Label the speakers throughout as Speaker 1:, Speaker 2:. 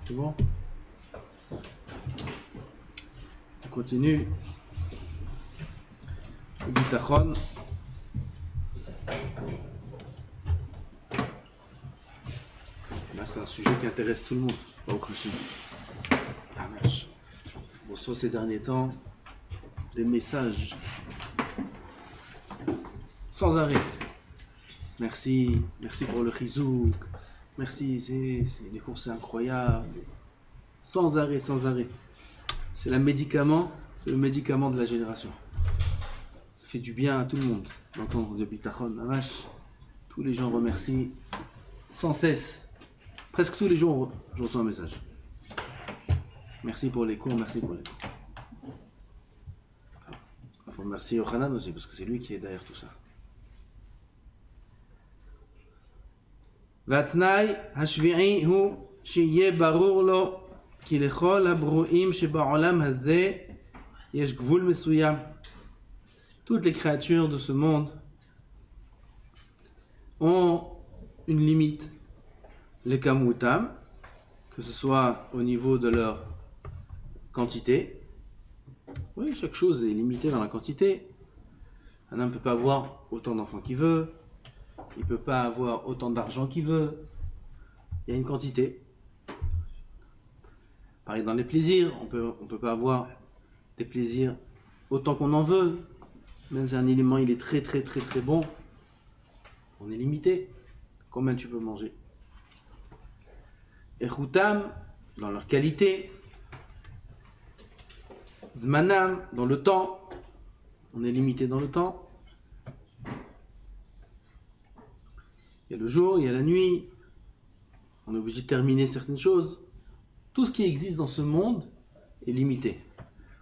Speaker 1: C'est bon? On continue. Le bitachon. Là, c'est un sujet qui intéresse tout le monde. Pas au crochet. Ah, vache. On reçoit ces derniers temps des messages sans arrêt. Merci pour le chizouk. Merci, les cours, c'est incroyable. Sans arrêt. C'est le médicament de la génération. Ça fait du bien à tout le monde d'entendre le bitachon. La vache. Tous les gens remercient sans cesse. Presque tous les jours, je reçois un message. Merci pour les cours. Il faut remercier Yochanan aussi, parce que c'est lui qui est derrière tout ça. והתנאי השביעי הוא שיהיה ברור לו כי לכל הברואים שבעולם הזה יש גבול מסוים. Toutes les créatures de ce monde ont une limite. Les kamutam, que ce soit au niveau de leur quantité. Oui, chaque chose est limitée dans la quantité. Un homme ne peut pas avoir autant d'enfants qu'il veut. Il ne peut pas avoir autant d'argent qu'il veut. Il y a une quantité. Pareil dans les plaisirs, on peut pas avoir des plaisirs autant qu'on en veut. Même si un élément il est très bon, on est limité. Combien tu peux manger? Et Routam, dans leur qualité. Zmanam, dans le temps. On est limité dans le temps. Il y a le jour, il y a la nuit. On est obligé de terminer certaines choses. Tout ce qui existe dans ce monde est limité.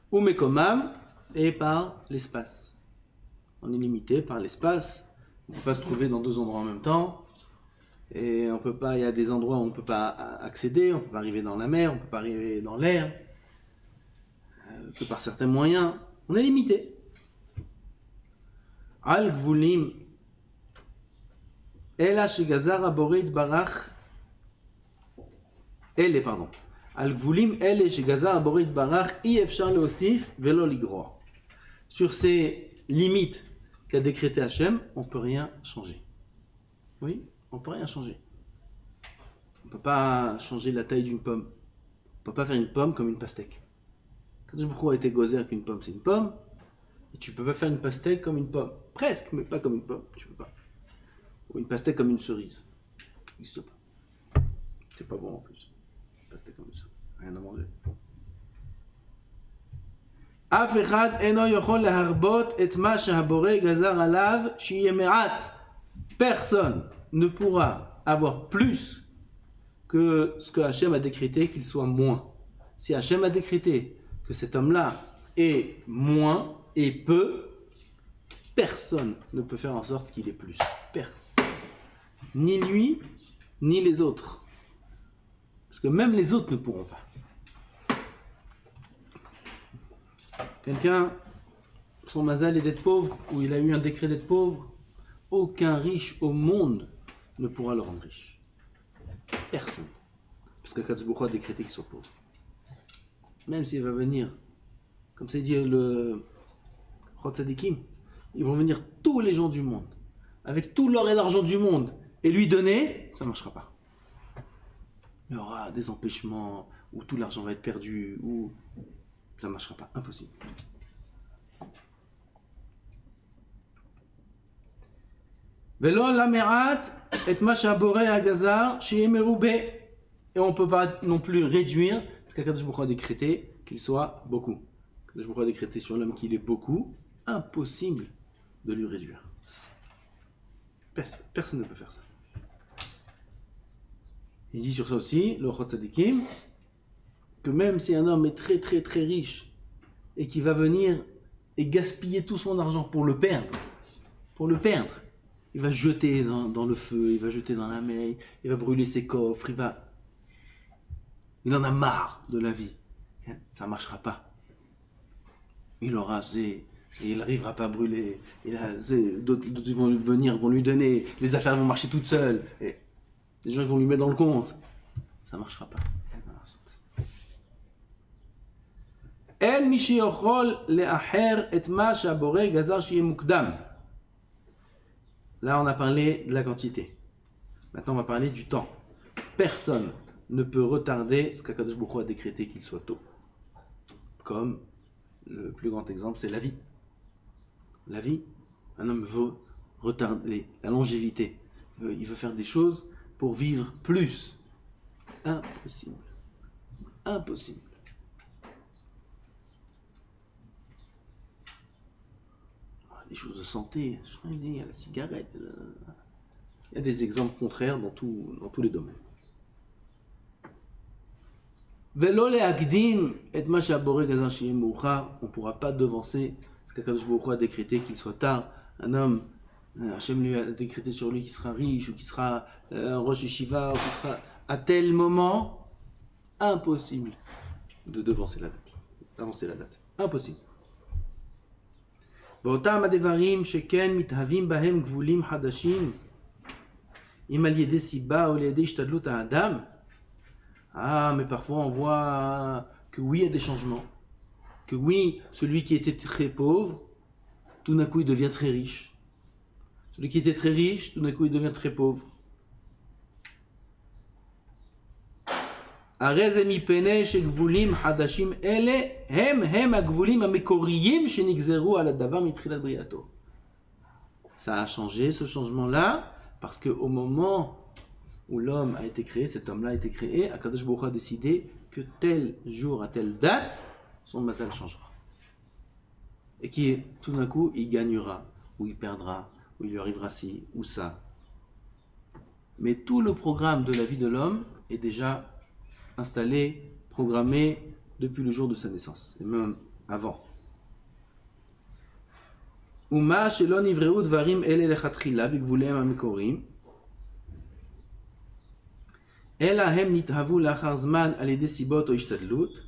Speaker 1: Ou mekomam, et par l'espace. On est limité par l'espace. On ne peut pas se trouver dans deux endroits en même temps. Et on peut pas, il y a des endroits où on ne peut pas accéder. On ne peut pas arriver dans la mer, on ne peut pas arriver dans l'air. Que par certains moyens. On est limité. Al-Gvulim. Ela shegazar abore yitbarach Al-Gvulim ele shegazar abore yitbarach i efshar leosif velo ligroa. Sur ces limites qu'a décrété Hachem, on ne peut rien changer. Oui, on ne peut rien changer. On ne peut pas changer la taille d'une pomme. On ne peut pas faire une pomme comme une pastèque. Quand je me a été gozer qu'une pomme, c'est une pomme. Et tu ne peux pas faire une pastèque comme une pomme. Presque, mais pas comme une pomme. Tu peux pas. Ou une pastèque comme une cerise. Ça n'existe pas. C'est pas bon en plus. Une pastèque comme ça. Rien à manger. אף אחד אינו יכול להרבות את מה שהבורא גזר עליו שיהיה מעט. Personne ne pourra avoir plus que ce que Hachem a décrété qu'il soit moins. Si Hachem a décrété que cet homme-là est moins et peu, personne ne peut faire en sorte qu'il ait plus. Personne. Ni lui, ni les autres. Parce que même les autres ne pourront pas. Quelqu'un, son mazal est d'être pauvre, ou il a eu un décret d'être pauvre, aucun riche au monde ne pourra le rendre riche. Personne. Parce que Kadosh Baruch Hu a décrété qu'il soit pauvre. Même s'il va venir, comme c'est dit le Chod Tzadikim, ils vont venir tous les gens du monde, avec tout l'or et l'argent du monde, et lui donner, ça ne marchera pas. Il y aura des empêchements, où tout l'argent va être perdu, ou ça ne marchera pas, impossible. Velo lamerat et mashabore agazar sheyemerube. Et on ne peut pas non plus réduire ce qu'Akadosh Baruch Hu a décrété qu'il soit beaucoup. Akadosh Baruch Hu a décrété sur l'homme qu'il est beaucoup, impossible de lui réduire. Personne ne peut faire ça. Il dit sur ça aussi, le Chod Tzadikim, que même si un homme est très riche et qu'il va venir et gaspiller tout son argent pour le perdre, il va jeter dans le feu, il va jeter dans la mer, il va brûler ses coffres, il en a marre de la vie. Ça ne marchera pas. Il aura et il n'arrivera pas à brûler. D'autres vont venir, vont lui donner, les affaires vont marcher toutes seules. Et les gens vont lui mettre dans le compte. ça ne marchera pas. אין מי שיכול לאחר את מה שהבורא גזר שיהיה מוקדם. Là, on a parlé de la quantité. Maintenant, on va parler du temps. Personne ne peut retarder ce qu'Akadosh Baruch Hu a décrété qu'il soit tôt. Comme le plus grand exemple, c'est la vie. La vie, un homme veut retarder la longévité. Il veut faire des choses pour vivre plus. Impossible. Impossible. Des choses de santé, il y a la cigarette, il y a des exemples contraires dans tous les domaines. On ne pourra pas devancer ce qu'Akadosh Baruch Hu a décrété qu'il soit tard. Un homme, Hachem lui a décrété sur lui qu'il sera riche, ou qu'il sera un Rosh Yeshiva, ou qu'il sera à tel moment, impossible de devancer la date, d'avancer la date. Impossible. באותם הדברים שכן מתהווים בהם גבולים חדשים, אם על ידי סיבה או על ידי השתדלות האדם, mais parfois on voit que oui, il y a des changements. Que oui, celui qui était très pauvre, tout d'un coup il devient très riche. Celui qui était très riche, tout d'un coup il devient très pauvre. הרי זה מפני שגבולים חדשים אלה הם הגבולים המקוריים שנגזרו על הדבר מתחילת בריאתו. Ça a changé, ce changement-là, parce qu'au moment où l'homme a été créé, cet homme-là a été créé, Akadosh Baruch Hu a décidé que tel jour à telle date, son mazal changera. Et qui tout d'un coup, il gagnera, ou il perdra, ou il lui arrivera ci, ou ça. Mais tout le programme de la vie de l'homme est déjà installé, programmé depuis le jour de sa naissance, et même avant. ומה שלא נבראו דברים אלה לכתחילה בגבוליהם המקוריים, אלא הם נתהוו לאחר זמן על ידי סיבות או השתדלות,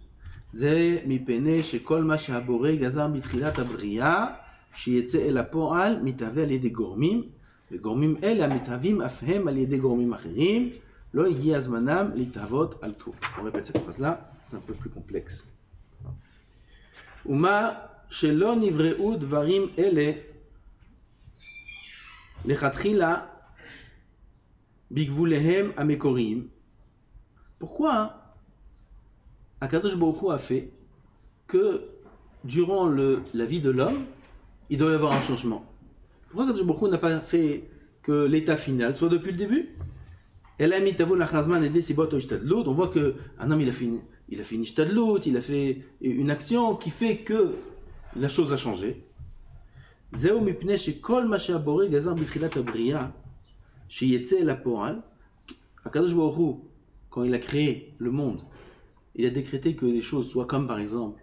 Speaker 1: זה מפני שכל מה שהבורא גזר בתחילת הבריאה, שיצא אל הפועל, מתהווה על ידי גורמים, וגורמים אלה המתהווים אף הם על ידי גורמים אחרים, לא הגיע זמנם להתהוות על טוב. On répète cette phrase-là, c'est un peu plus complexe. ומה שלא נבראו דברים אלה לכתחילה בגבוליהם המקוריים. Pourquoi Akadosh Baruch Hu a fait que durant la vie de l'homme, il doit y avoir un changement? Pourquoi Akadosh Baruch Hu n'a pas fait que l'état final soit depuis le début? On voit qu'un homme il a fait une ishtadlut, il a fait une action qui fait que la chose a changé. זהו מפני שכל מה שהבורא גזר בתחילת הבריאה, שיצא אל הפועל, הקדוש ברוך הוא, quand il a créé le monde, il a décrété que les choses soient comme par exemple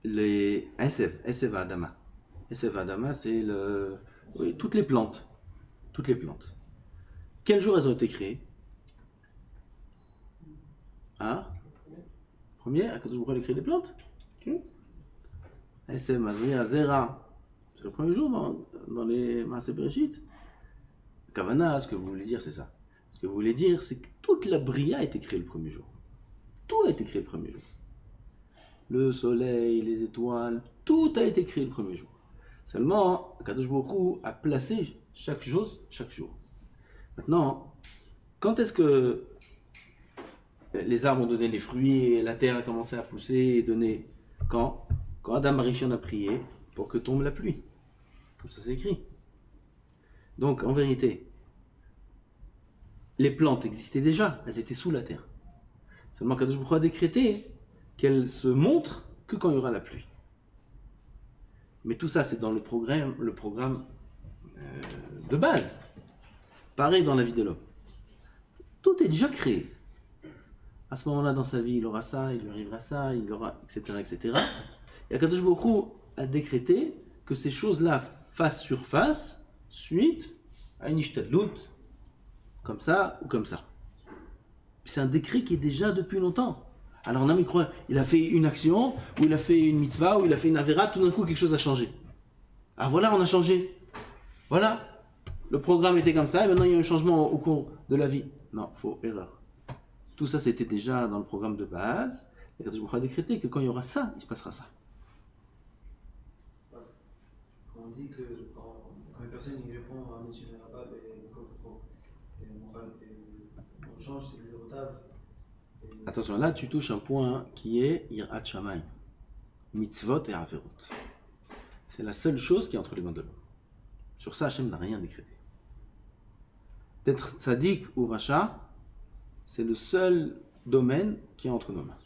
Speaker 1: les Esev Adama. Esev Adama, c'est toutes les plantes. Toutes les plantes. Quel jour elles ont été créées? Premier, Akadosh Baruch Hu a créé les plantes. Esev Mazria Zera. C'est le premier jour dans les Maaseh Bereshit. Kavana, ce que vous voulez dire, c'est ça. Ce que vous voulez dire, c'est que toute la Bria a été créée le premier jour. Tout a été créé le premier jour. Le soleil, les étoiles, tout a été créé le premier jour. Seulement, Akadosh Baruch Hu a placé chaque chose chaque jour. Maintenant, quand est-ce que les arbres ont donné les fruits et la terre a commencé à pousser et donner? Quand Adam Arishon a prié pour que tombe la pluie. Comme ça c'est écrit. Donc en vérité, les plantes existaient déjà, elles étaient sous la terre. Seulement Kadosh Baruch Hu a décrété qu'elles se montrent que quand il y aura la pluie. Mais tout ça c'est dans le programme de base. Pareil dans la vie de l'homme. Tout est déjà créé. À ce moment-là dans sa vie, il aura ça, il lui arrivera ça, il aura, etc. etc. Et Akadosh Baruch Hu a décrété que ces choses-là fassent surface suite à une ishtadlut, comme ça ou comme ça. C'est un décret qui est déjà depuis longtemps. Alors on a mis croire, il a fait une action, ou il a fait une mitzvah, ou il a fait une avéra, tout d'un coup quelque chose a changé. Ah voilà, on a changé. Voilà, le programme était comme ça, et maintenant il y a un changement au cours de la vie. Non, faux, erreur. Tout ça, c'était déjà dans le programme de base. Et Akadosh Baruch Hu a décrété que quand il y aura ça, il se passera ça.
Speaker 2: On dit que quand une personne y répond à un étudiant arabe on change ses zérotaves.
Speaker 1: Attention, là tu touches un point qui est Yirat Shamayim, mitzvot et averot. C'est la seule chose qui est entre les mains de l'homme. Sur ça, Hachem n'a rien décrété. D'être tzaddik ou racha, c'est le seul domaine qui est entre nos mains.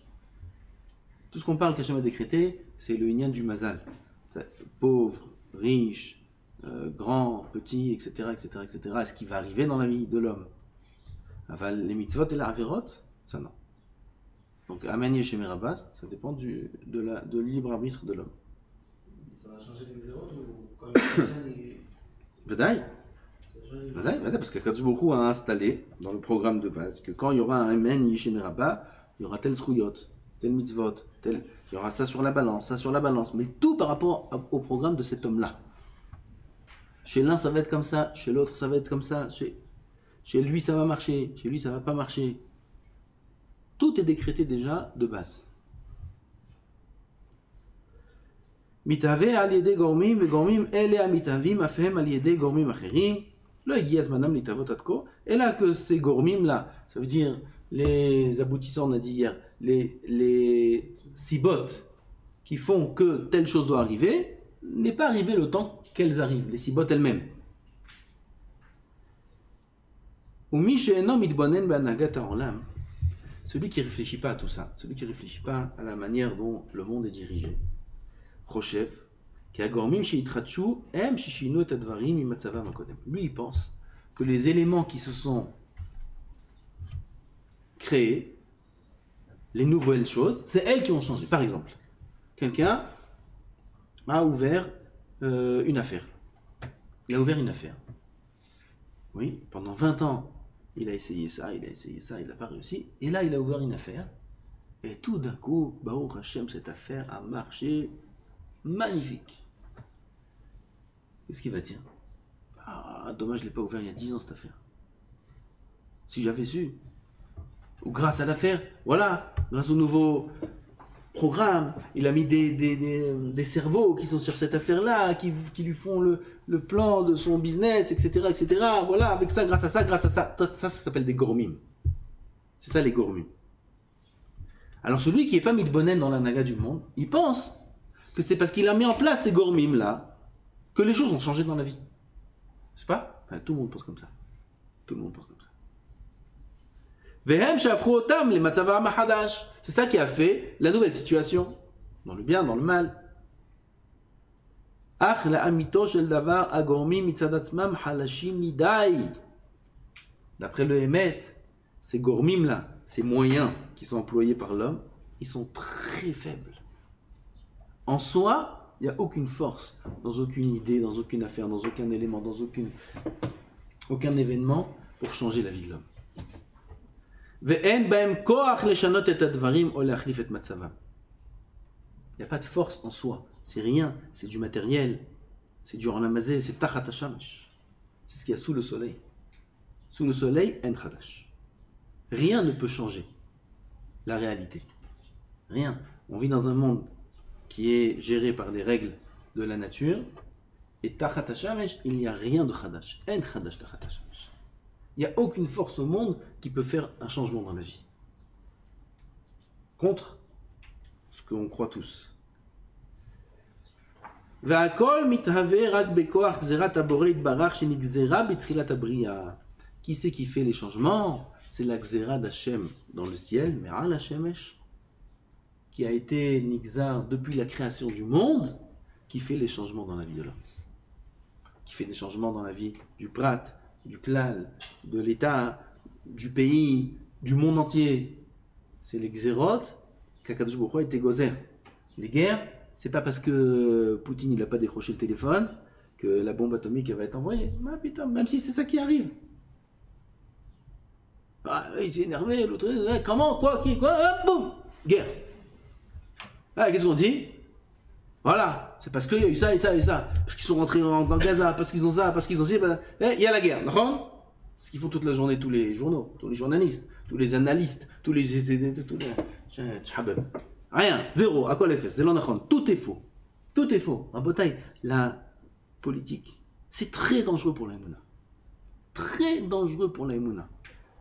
Speaker 1: Tout ce qu'on parle qu'Hachem a décrété, c'est le inyan du mazal. Pauvre, riche, grand, petit, etc., etc., etc. Est-ce qui va arriver dans la vie de l'homme? Les mitzvot et la averot, ça non. Donc, Amen Yeshem Rabat, ça dépend du libre arbitre de l'homme.
Speaker 2: Ça va changer les zéros ou quand une personne est.
Speaker 1: Vadaï, parce qu'Akadosh Baruch Hu a installé dans le programme de base que quand il y aura un Amen Yeshem Rabat, il y aura tel zruyot, tel mitzvot, il y aura ça sur la balance, mais tout par rapport au programme de cet homme-là. Chez l'un, ça va être comme ça, chez l'autre, ça va être comme ça, chez lui, ça va marcher, chez lui, ça va pas marcher. Tout est décrété déjà de base. מתהווה על ידי גורמים, וגורמים אלה המתהווים אף הם על ידי גורמים אחרים. לא הגיע זמנם להתהוות עד כה, אלא que ces גורמים là, ça veut dire les aboutissants, on a dit hier, les sibot qui font que telle chose doit arriver, n'est pas arrivé le temps qu'elles arrivent, les sibot elles-mêmes. ומי שאינו מתבונן בהנהגת העולם, celui qui ne réfléchit pas à tout ça, celui qui ne réfléchit pas à la manière dont le monde est dirigé, lui il pense que les éléments qui se sont créés, les nouvelles choses, c'est elles qui ont changé. Par exemple, quelqu'un a ouvert une affaire. Il a ouvert une affaire. Oui, pendant 20 ans, il a essayé ça, il n'a pas réussi. Et là, il a ouvert une affaire. Et tout d'un coup, Baruch Hashem, cette affaire a marché magnifique. Qu'est-ce qu'il va dire? Ah, dommage, je ne l'ai pas ouvert il y a 10 ans cette affaire. Si j'avais su. Ou grâce à l'affaire, voilà, grâce au nouveau programme, il a mis des cerveaux qui sont sur cette affaire-là, qui lui font le plan de son business, etc., etc. Voilà, avec ça, grâce à ça. Ça s'appelle des gormim. C'est ça les gormim. Alors celui qui n'est pas mitbonen dans la naga du monde, il pense que c'est parce qu'il a mis en place ces gormim-là que les choses ont changé dans la vie. C'est pas? Enfin, tout le monde pense comme ça. Tout le monde pense comme ça. C'est ça qui a fait la nouvelle situation, dans le bien, dans le mal. D'après le Hémet, ces gormim là, ces moyens qui sont employés par l'homme, ils sont très faibles. En soi, il n'y a aucune force, dans aucune idée, dans aucune affaire, dans aucun élément, dans aucun événement pour changer la vie de l'homme. Il n'y a pas de force en soi, c'est rien, c'est du matériel, c'est du ranamazé, c'est tachat hashamash. C'est ce qu'il y a sous le soleil. Sous le soleil, en chadash. Rien ne peut changer la réalité. Rien. On vit dans un monde qui est géré par des règles de la nature, et tachat hashamash, il n'y a rien de chadash. En chadash tachat hashamash. Il n'y a aucune force au monde qui peut faire un changement dans la vie. Contre ce qu'on croit tous. Qui c'est qui fait les changements? C'est la gzera d'Hachem dans le ciel, mais al Hashemesh, qui a été nixar depuis la création du monde, qui fait les changements dans la vie de l'homme. Qui fait des changements dans la vie du prat, du klal, de l'État, du pays, du monde entier. C'est les xérot qu'Akadosh Baruch Hu a été gozer. Les guerres, c'est pas parce que Poutine il a pas décroché le téléphone que la bombe atomique elle va être envoyée. Ah, putain, même si c'est ça qui arrive. Ah, il s'est énervé, l'autre, comment, quoi, qui, quoi, hop, boum, guerre. Ah, qu'est-ce qu'on dit? Voilà, c'est parce qu'il y a eu ça et ça et ça. Parce qu'ils sont rentrés dans Gaza, parce qu'ils ont ça, parce qu'ils ont ça. Il y a la guerre, d'accord? Ce qu'ils font toute la journée, tous les journaux, tous les journalistes. tous les analystes, tous les... Rien, zéro, à quoi les fesses, tout est faux. Tout est faux. Rabotaï, la politique, c'est très dangereux pour l'aïmouna. Très dangereux pour l'aïmouna.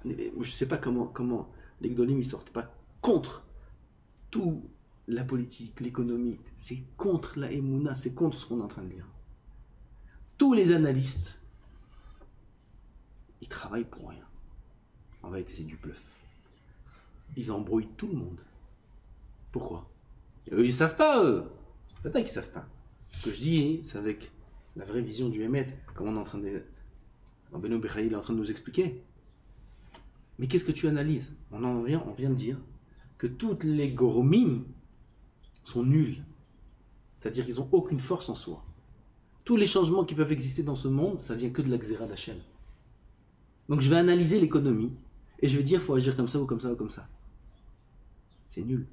Speaker 1: Je ne sais pas comment les Gdolim ne sortent pas contre tout la politique, l'économie. C'est contre la l'aïmouna, c'est contre ce qu'on est en train de dire. Tous les analystes, ils travaillent pour rien. En vérité, c'est du bluff. Ils embrouillent tout le monde. Pourquoi? Eux, ils ne savent pas, eux. Peut-être qu'ils ne savent pas. Ce que je dis, c'est avec la vraie vision du Hémet, comme on est en train de... Benoît Bechaï est en train de nous expliquer. Mais qu'est-ce que tu analyses? On vient de dire que toutes les gormim sont nuls. C'est-à-dire qu'ils n'ont aucune force en soi. Tous les changements qui peuvent exister dans ce monde, ça vient que de la Xéra d'Hachem. Donc je vais analyser l'économie et je vais dire il faut agir comme ça ou comme ça ou comme ça. C'est nul.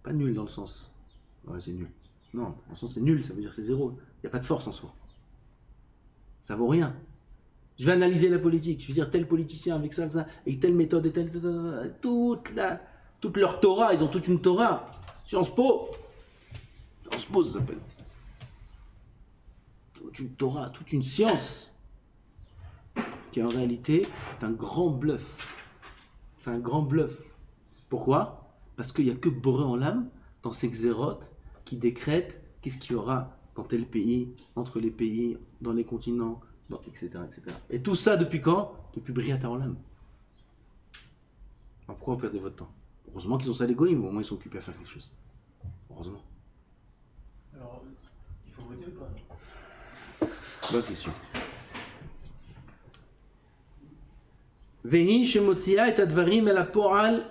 Speaker 1: Pas nul dans le sens. Ouais, c'est nul. Non, dans le sens c'est nul, ça veut dire c'est zéro. Il n'y a pas de force en soi. Ça vaut rien. Je vais analyser la politique. Je vais dire tel politicien avec ça, et telle méthode, et telle. Toute leur Torah, ils ont toute une Torah. Sciences Po. Sciences Po, ça s'appelle. Toute une Torah, toute une science. Qui en réalité est un grand bluff. C'est un grand bluff. Pourquoi? Parce qu'il n'y a que Boré en l'âme dans ces xérotes qui décrètent qu'est-ce qu'il y aura dans tel pays, entre les pays, dans les continents, etc., etc. Et tout ça depuis quand? Depuis Briata en l'âme. Alors pourquoi vous perdez votre temps? Heureusement qu'ils ont ça les goïms, au moins ils sont occupés à faire quelque chose. Heureusement.
Speaker 2: Alors, il faut voter ou pas?
Speaker 1: Bonne question. Vehi shemotzia et advarim el hapo'al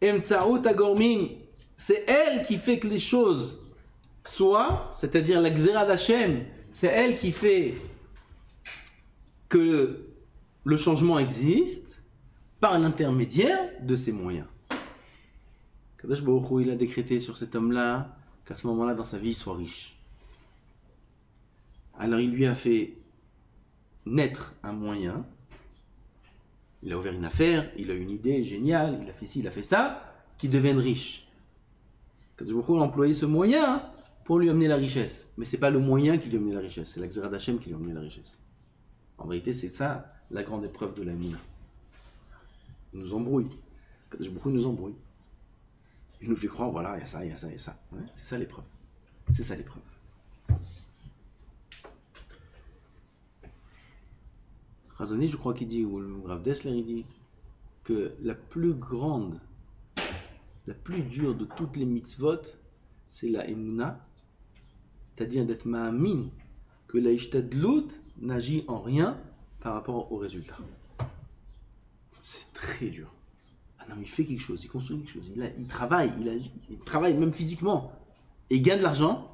Speaker 1: emtsaout hagormim. C'est elle qui fait que les choses soient, c'est-à-dire la Xéra d'Hachem, c'est elle qui fait que le changement existe par l'intermédiaire de ces moyens. Kadosh Baruch Hu, il a décrété sur cet homme-là qu'à ce moment-là dans sa vie il soit riche. Alors il lui a fait naître un moyen, il a ouvert une affaire, il a une idée géniale, il a fait ci, il a fait ça, qu'il devienne riche. Kadosh Baruch Hu a employé ce moyen pour lui amener la richesse. Mais ce n'est pas le moyen qui lui a amené la richesse, c'est la Xéra d'Hachem qui lui a amené la richesse. En vérité, c'est ça la grande épreuve de la mine. Il nous embrouille. Kadosh Baruch Hu nous embrouille. Il nous fait croire, voilà, il y a ça, il y a ça, il y a ça. Ouais, c'est ça l'épreuve. C'est ça l'épreuve. Razoni, je crois qu'il dit, ou le Rav Dessler, il dit que la plus grande, la plus dure de toutes les mitzvot, c'est la emuna, c'est-à-dire d'être ma'amin, que la ishtadlut n'agit en rien par rapport au résultat. C'est très dur. Ah non, mais il fait quelque chose, il construit quelque chose, il travaille, il travaille même physiquement, et il gagne de l'argent.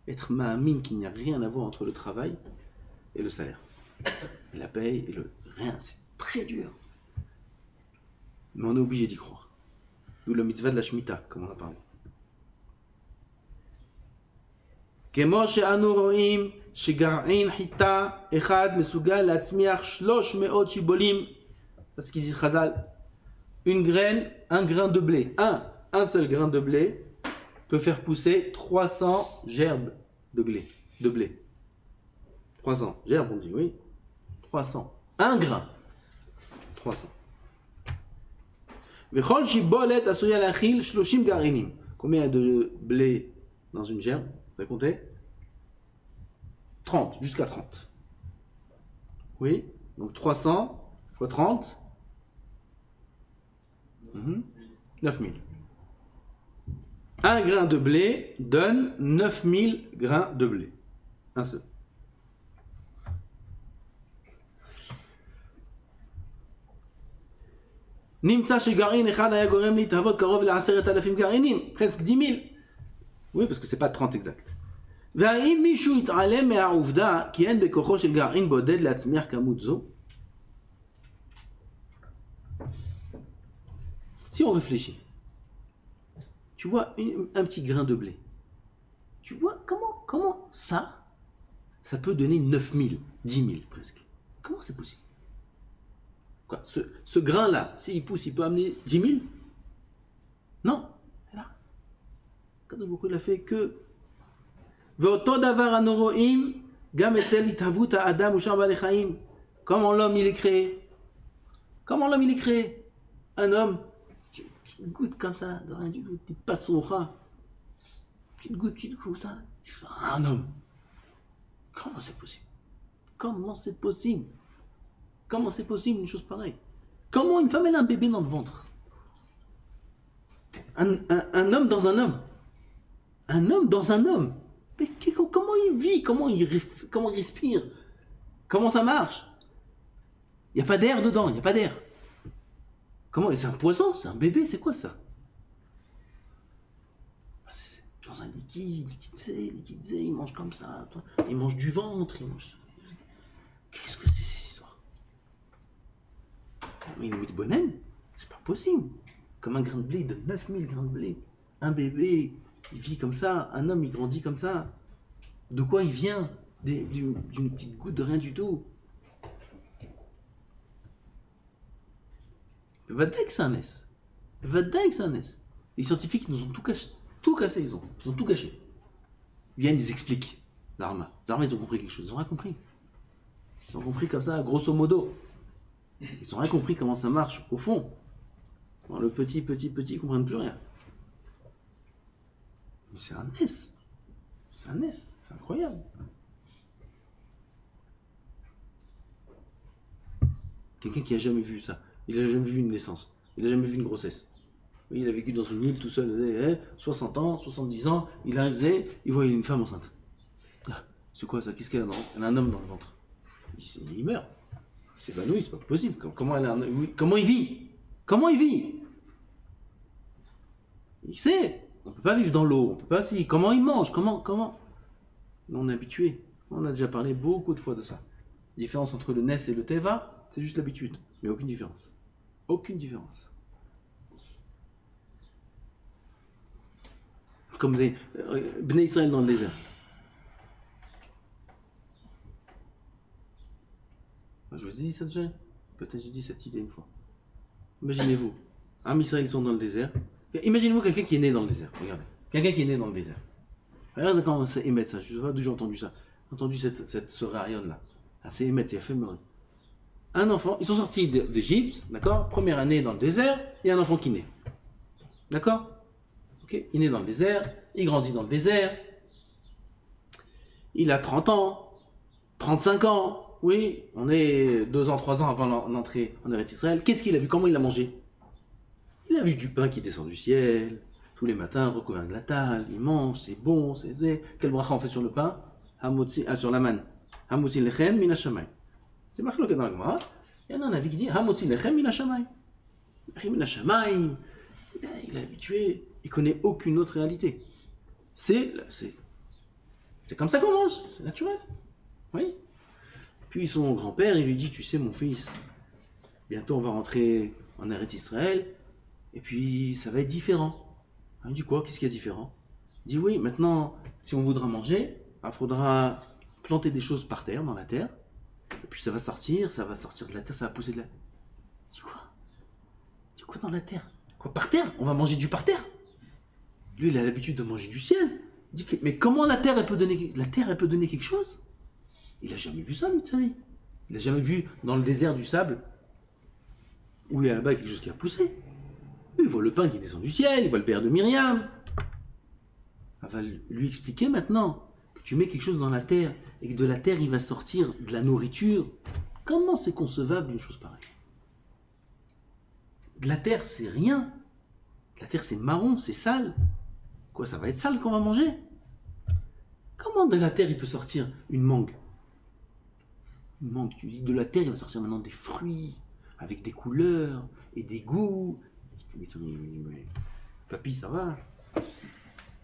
Speaker 1: Être ma'amin qu'il n'y a rien à voir entre le travail et le salaire. Et la paye et le rien, c'est très dur. Mais on est obligé d'y croire. D'où la mitzvah de la Shemitah, comme on a parlé. כמו שאנו רואים שגרעין חיטה אחד מסוגל להצמיח 300 שיבולים. Parce qu'il dit Chazal, un grain de blé, un seul grain de blé peut faire pousser 300 gerbes de blé. 300 gerbes, on dit, oui. 300. Un grain. 300. וכל שיבולת עשויה להכיל 30 גרעינים. Combien de blé dans une gerbe? Vous avez compté? 30, jusqu'à 30. Oui, donc 300 fois 30. 9000. Un grain de blé donne 9000 grains de blé. Un seul. נמצא שגרעין אחד היה גורם להתהוות קרוב ל10,000 גרעינים, presque 10,000. Oui, parce que c'est pas 30 exact. והאם מישהו יתעלם מהעובדה כי אין בכוחו של גרעין בודד להצמיח כמות זו? Si on réfléchit, tu vois un petit grain de blé. Tu vois comment ça peut donner 9000, 10 000 presque. Comment c'est possible? Quoi, ce grain-là, s'il pousse, il peut amener 10 000? Non. Et là, quand il a fait que comment l'homme il est créé? Comment l'homme il est créé? Un homme, petite goutte comme ça, de rien du tout, tu passes son rat. Petite goutte, ça. Un homme. Comment c'est possible? Comment c'est possible? Comment c'est possible une chose pareille? Comment une femme elle a un bébé dans le ventre? Un homme dans un homme. Un homme dans un homme. Mais comment il vit? Comment il respire? Comment ça marche? Il n'y a pas d'air dedans, il n'y a pas d'air. Comment? C'est un poisson? C'est un bébé? C'est quoi ça? C'est dans un liquide, il mange comme ça. Il mange du ventre, il mange... Qu'est-ce que c'est ces histoires? Mais une de bonne, c'est pas possible. Comme un grain de blé, de 9000 grains de blé. Un bébé, il vit comme ça. Un homme, il grandit comme ça. De quoi il vient? D'une petite goutte de rien du tout. Vadaï que c'est un S. Vadaï que c'est un S. Les scientifiques nous ont tout cassé. Tout cassé, ils ont tout caché. Ils viennent, ils expliquent. Zarma, ils ont compris quelque chose. Ils ont rien compris. Ils ont compris comme ça, grosso modo. Ils ont rien compris comment ça marche, au fond. Dans le petit, ils comprennent plus rien. Mais c'est un S. C'est un S. C'est incroyable. Quelqu'un qui a jamais vu ça. Il n'a jamais vu une naissance. Il n'a jamais vu une grossesse. Il a vécu dans une île tout seul, 60 ans, 70 ans, il arrive, il voit une femme enceinte. Ah, c'est quoi ça? Qu'est-ce qu'elle a dans le ventre? Elle a un homme dans le ventre. Il meurt. Il s'évanouit, c'est pas possible. Comment il vit? Comment il vit? Il sait. On peut pas vivre dans l'eau, on peut pas si. Comment il mange? Comment? On est habitué. On a déjà parlé beaucoup de fois de ça. La différence entre le Nes et le Teva, c'est juste l'habitude. Mais aucune différence. Aucune différence. Comme les Bnei Israël dans le désert. Je vous ai dit ça déjà? Peut-être j'ai dit cette idée une fois. Imaginez-vous, Am Israël sont dans le désert. Imaginez-vous quelqu'un qui est né dans le désert. Regardez. Quelqu'un qui est né dans le désert. Regardez comment c'est émettre ça. Je ne sais pas d'où j'ai entendu ça. J'ai entendu ce rarion là. Ah, c'est émettre, c'est éphémère. Un enfant, ils sont sortis d'Égypte, d'accord? Première année dans le désert, il y a un enfant qui naît. D'accord? Ok? Il naît dans le désert, il grandit dans le désert. Il a 30 ans, 35 ans. Oui, on est 2 ans, 3 ans avant l'entrée en Eretz Israël. Qu'est-ce qu'il a vu? Comment il l'a mangé? Il a vu du pain qui descend du ciel, tous les matins, recouvert de la table, il mange, c'est bon, c'est zé. Quel bracha on fait sur le pain? Sur la manne. Hamotzi lechem min hashamayim. C'est marqué dans la Gemara. Il y en a un avis qui dit Hamotzi lechem min hashamayim. Min hashamayim. Il est habitué, il connaît aucune autre réalité. C'est comme ça qu'on mange, c'est naturel. Oui. Puis son grand-père, il lui dit, tu sais mon fils, bientôt on va rentrer en Eretz Israël, et puis ça va être différent. Il dit quoi? Qu'est-ce qu'il y a différent? Il dit oui, maintenant, si on voudra manger, il faudra planter des choses par terre, dans la terre, et puis ça va sortir de la terre, ça va pousser de la... Il dit quoi? Il dit quoi dans la terre? Quoi, par terre? On va manger du par terre? Lui, il a l'habitude de manger du ciel. Il dit, mais comment la terre, elle peut donner quelque chose? Il n'a jamais vu ça, lui, de sa vie. Il n'a jamais vu dans le désert du sable où il y a là-bas quelque chose qui a poussé. Lui, il voit le pain qui descend du ciel, il voit le père de Myriam. On va lui expliquer maintenant que tu mets quelque chose dans la terre et que de la terre, il va sortir de la nourriture. Comment c'est concevable une chose pareille? De la terre, c'est rien. La terre, c'est marron, c'est sale. Quoi, ça va être sale ce qu'on va manger? Comment de la terre, il peut sortir une mangue? Une mangue, tu dis de la terre, il va sortir maintenant des fruits, avec des couleurs et des goûts. Mais, papy, ça va?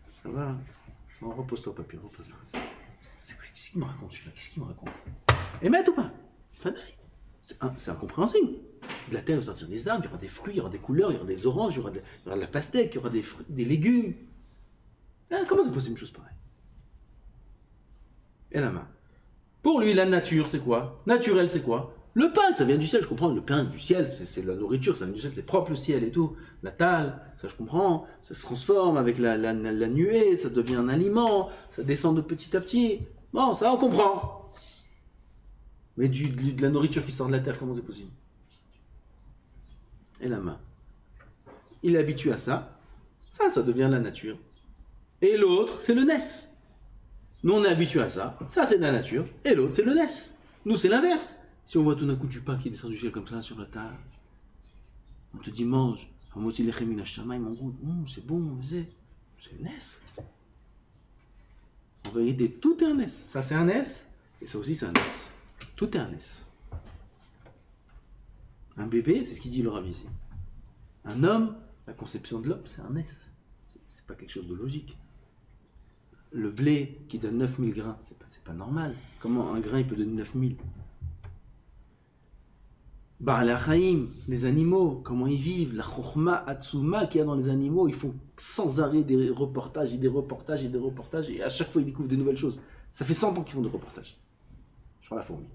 Speaker 1: Ça va? Non, repose-toi, papy, repose-toi. Qu'est-ce qu'il me raconte, celui-là? Qu'est-ce qu'il me raconte? Émette ou pas? C'est incompréhensible. De la terre, il va sortir des arbres, il y aura des fruits, il y aura des couleurs, il y aura des oranges, il y aura de la pastèque, il y aura des fruits, des légumes. Ah, comment c'est possible une chose pareille? Et la main. Pour lui, la nature, c'est quoi? Naturel, c'est quoi? Le pain, ça vient du ciel, je comprends. Le pain du ciel, c'est la nourriture, ça vient du ciel, c'est propre le ciel et tout. La talle, ça je comprends. Ça se transforme avec la nuée, ça devient un aliment, ça descend de petit à petit. Bon, ça on comprend. Mais de la nourriture qui sort de la terre, comment c'est possible? Et la main. Il est habitué à ça. Ça devient la nature. Et l'autre, c'est le NES. Nous, on est habitué à ça. Ça, c'est de la nature. Et l'autre, c'est le NES. Nous, c'est l'inverse. Si on voit tout d'un coup du pain qui descend du ciel comme ça sur la table, on te dit mange. Mon goût, c'est bon, c'est le NES. En vérité, tout est un NES. Ça, c'est un NES. Et ça aussi, c'est un NES. Tout est un NES. Un bébé, c'est ce qu'il dit le Rav ici. Un homme, la conception de l'homme, c'est un NES. C'est pas quelque chose de logique. Le blé qui donne 9000 grains, c'est pas normal. Comment un grain il peut donner 9000? Les animaux, comment ils vivent, la chokhma atsuma qu'il y a dans les animaux, ils font sans arrêt des reportages et des reportages et des reportages, et à chaque fois ils découvrent de nouvelles choses. Ça fait 100 ans qu'ils font des reportages sur la fourmi.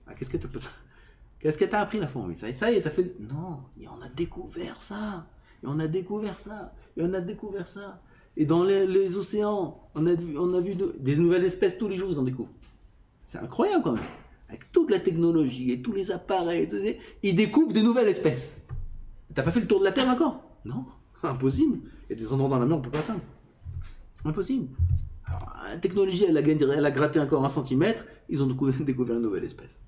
Speaker 1: Ah, qu'est-ce que t'as appris la fourmi? Ça y est, t'as fait... Non, et on a découvert ça, et on a découvert ça, et on a découvert ça. Et dans les océans, on a vu des nouvelles espèces tous les jours, ils en découvrent. C'est incroyable quand même. Avec toute la technologie et tous les appareils, ils découvrent des nouvelles espèces. T'as pas fait le tour de la Terre encore? Non, impossible. Il y a des endroits dans la mer, on peut pas atteindre. Impossible. Alors, la technologie, elle a gratté encore 1 centimètre, ils ont découvert une nouvelle espèce.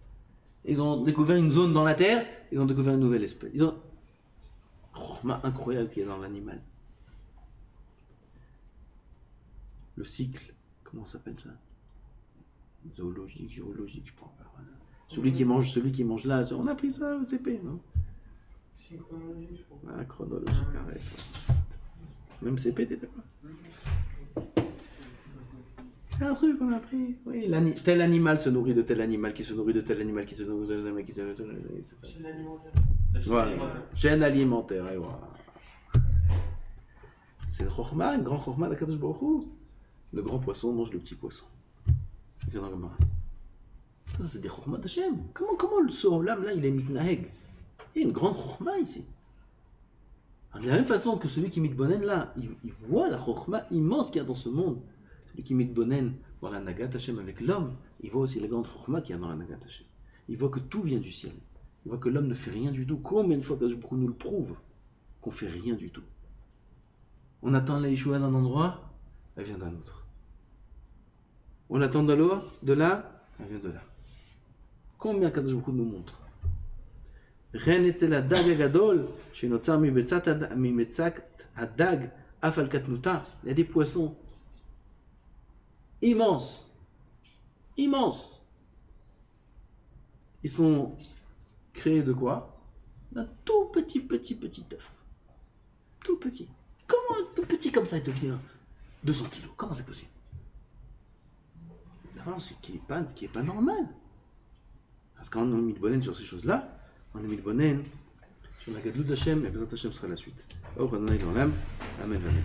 Speaker 1: Ils ont découvert une zone dans la Terre, ils ont découvert une nouvelle espèce. Ils ont... incroyable qu'il y a dans l'animal. Le cycle, comment ça s'appelle ça? Zoologique, géologique, je crois. Celui qui mange là, on a pris ça au CP, non?
Speaker 2: Synchronologie, je crois.
Speaker 1: Ah, chronologique, arrête. Même CP, t'étais pas. C'est un truc qu'on a appris. Oui, tel animal se nourrit de tel animal, qui se nourrit de tel animal, qui se nourrit de tel animal, qui se nourrit de tel animal, etc.
Speaker 2: Chaîne alimentaire.
Speaker 1: Voilà. Chaîne alimentaire, et voilà. C'est le chokhma, une grande chokhma d'Akadosh Baruch Hu. Le grand poisson mange le petit poisson. Ça, c'est des chokhma d'Hachem. Comment ce olam là, il est mitnaheg? Il y a une grande chokhma ici. De la même façon que celui qui mitbonen là, il voit la chokhma immense qu'il y a dans ce monde. Celui qui mitbonen voit la nagat Hachem avec l'homme, il voit aussi la grande chokhma qu'il y a dans la nagat Hachem. Il voit que tout vient du ciel. Il voit que l'homme ne fait rien du tout. Combien de fois que je nous le prouve qu'on fait rien du tout? On attend la Yeshua d'un endroit, elle vient d'un autre. On attend de là, elle vient de là. Combien Kadosh Baruch Hu nous montre? Il y a des poissons immenses. Immenses. Ils sont créés de quoi? D'un tout petit œuf. Tout petit. Comment un tout petit comme ça il devient 200 kilos? Comment c'est possible? Non, c'est qui est pas normal. Parce qu'on a mis le bonen sur ces choses-là, on a mis le bonen sur la gadlut d'Hachem, et Bezrat Hachem sera la suite. Amen, amen.